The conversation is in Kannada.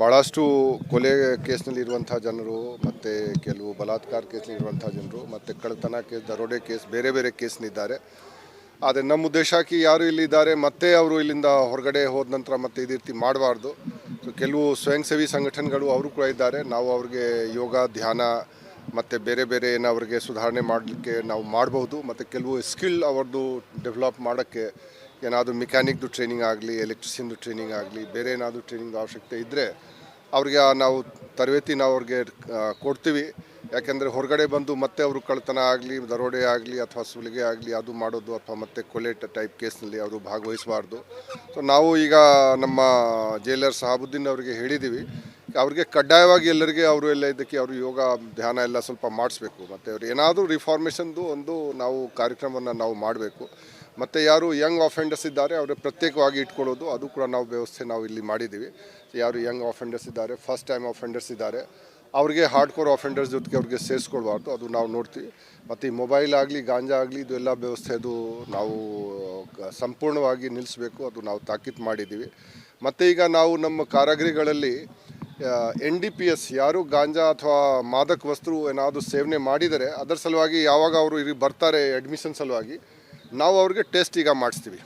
ಭಾಳಷ್ಟು ಕೊಲೆ ಕೇಸ್ನಲ್ಲಿರುವಂಥ ಜನರು ಮತ್ತು ಕೆಲವು ಬಲಾತ್ಕಾರ ಕೇಸ್ನಲ್ಲಿರುವಂಥ ಜನರು ಮತ್ತು ಕಳ್ಳತನ ಕೇಸ್, ದರೋಡೆ ಕೇಸ್, ಬೇರೆ ಬೇರೆ ಕೇಸ್ನಿದ್ದಾರೆ. ಆದರೆ ನಮ್ಮ ಉದ್ದೇಶಕ್ಕೆ ಯಾರು ಇಲ್ಲಿದ್ದಾರೆ ಮತ್ತೆ ಅವರು ಇಲ್ಲಿಂದ ಹೊರಗಡೆ ಹೋದ ನಂತರ ಮತ್ತೆ ಇದೇ ರೀತಿ ಮಾಡಬಾರ್ದು. ಸೊ ಕೆಲವು ಸ್ವಯಂ ಸೇವಿ ಸಂಘಟನೆಗಳು ಅವರು ಕೂಡ ಇದ್ದಾರೆ. ನಾವು ಅವ್ರಿಗೆ ಯೋಗ, ಧ್ಯಾನ ಮತ್ತು ಬೇರೆ ಬೇರೆ ಏನು ಅವ್ರಿಗೆ ಸುಧಾರಣೆ ಮಾಡಲಿಕ್ಕೆ ನಾವು ಮಾಡ್ಬೋದು. ಮತ್ತು ಕೆಲವು ಸ್ಕಿಲ್ ಅವ್ರದ್ದು ಡೆವಲಪ್ ಮಾಡೋಕ್ಕೆ ಏನಾದರೂ ಮೆಕ್ಯಾನಿಕ್ದು ಟ್ರೈನಿಂಗ್ ಆಗಲಿ, ಎಲೆಕ್ಟ್ರಿಷಿಯನ್ದು ಟ್ರೈನಿಂಗ್ ಆಗಲಿ, ಬೇರೆ ಏನಾದರೂ ಟ್ರೈನಿಂಗ್ ಅವಶ್ಯಕತೆ ಇದ್ದರೆ ಅವ್ರಿಗೆ ನಾವು ತರಬೇತಿ ನಾವು ಅವ್ರಿಗೆ ಕೊಡ್ತೀವಿ. ಯಾಕೆಂದರೆ ಹೊರಗಡೆ ಬಂದು ಮತ್ತೆ ಅವರು ಕಳ್ಳತನ ಆಗಲಿ, ದರೋಡೆ ಆಗಲಿ ಅಥವಾ ಸುಲಿಗೆ ಆಗಲಿ ಅದು ಮಾಡೋದು ಅಥವಾ ಮತ್ತೆ ಕೊಲೆ ಟೈಪ್ ಕೇಸ್ನಲ್ಲಿ ಅವರು ಭಾಗವಹಿಸಬಾರ್ದು. ಸೊ ನಾವು ಈಗ ನಮ್ಮ ಜೈಲರ್ ಸಹಾಬುದ್ದೀನ್ ಅವರಿಗೆ ಹೇಳಿದ್ದೀವಿ, ಅವ್ರಿಗೆ ಕಡ್ಡಾಯವಾಗಿ ಎಲ್ಲರಿಗೆ ಅವರು ಎಲ್ಲ ಇದಕ್ಕೆ ಅವರು ಯೋಗ, ಧ್ಯಾನ ಎಲ್ಲ ಸ್ವಲ್ಪ ಮಾಡಿಸ್ಬೇಕು. ಮತ್ತು ಅವ್ರು ಏನಾದರೂ ರಿಫಾರ್ಮೇಷನ್ದು ಒಂದು ನಾವು ಕಾರ್ಯಕ್ರಮವನ್ನು ನಾವು ಮಾಡಬೇಕು. ಮತ್ತು ಯಾರು ಯಂಗ್ ಆಫೆಂಡರ್ಸ್ ಇದ್ದಾರೆ ಅವ್ರಿಗೆ ಪ್ರತ್ಯೇಕವಾಗಿ ಇಟ್ಕೊಳ್ಳೋದು, ಅದು ಕೂಡ ನಾವು ವ್ಯವಸ್ಥೆ ನಾವು ಇಲ್ಲಿ ಮಾಡಿದ್ದೀವಿ. ಯಾರು ಯಂಗ್ ಆಫೆಂಡರ್ಸ್ ಇದ್ದಾರೆ, ಫಸ್ಟ್ ಟೈಮ್ ಆಫೆಂಡರ್ಸ್ ಇದ್ದಾರೆ, ಅವ್ರಿಗೆ ಹಾರ್ಡ್ ಕೋರ್ ಆಫೆಂಡರ್ಸ್ ಜೊತೆಗೆ ಅವ್ರಿಗೆ ಸೇರಿಸ್ಕೊಳ್ಬಾರ್ದು, ಅದು ನಾವು ನೋಡ್ತೀವಿ. ಮತ್ತು ಈ ಮೊಬೈಲ್ ಆಗಲಿ, ಗಾಂಜಾ ಆಗಲಿ, ಇದು ಎಲ್ಲ ವ್ಯವಸ್ಥೆ ಅದು ನಾವು ಸಂಪೂರ್ಣವಾಗಿ ನಿಲ್ಲಿಸಬೇಕು, ಅದು ನಾವು ತಾಕೀತು ಮಾಡಿದ್ದೀವಿ. ಮತ್ತು ಈಗ ನಾವು ನಮ್ಮ ಕಾರಾಗೃಹಗಳಲ್ಲಿ NDPS ಯಾರು ಗಾಂಜಾ ಅಥವಾ ಮಾದಕ ವಸ್ತು ಏನಾದರೂ ಸೇವನೆ ಮಾಡಿದರೆ ಅದರ ಸಲುವಾಗಿ ಯಾವಾಗ ಅವರು ಇಲ್ಲಿ ಬರ್ತಾರೆ ಅಡ್ಮಿಷನ್ ಸಲುವಾಗಿ ನಾವು ಅವ್ರಿಗೆ ಟೆಸ್ಟ್ ಈಗ ಮಾಡಿಸ್ತೀವಿ.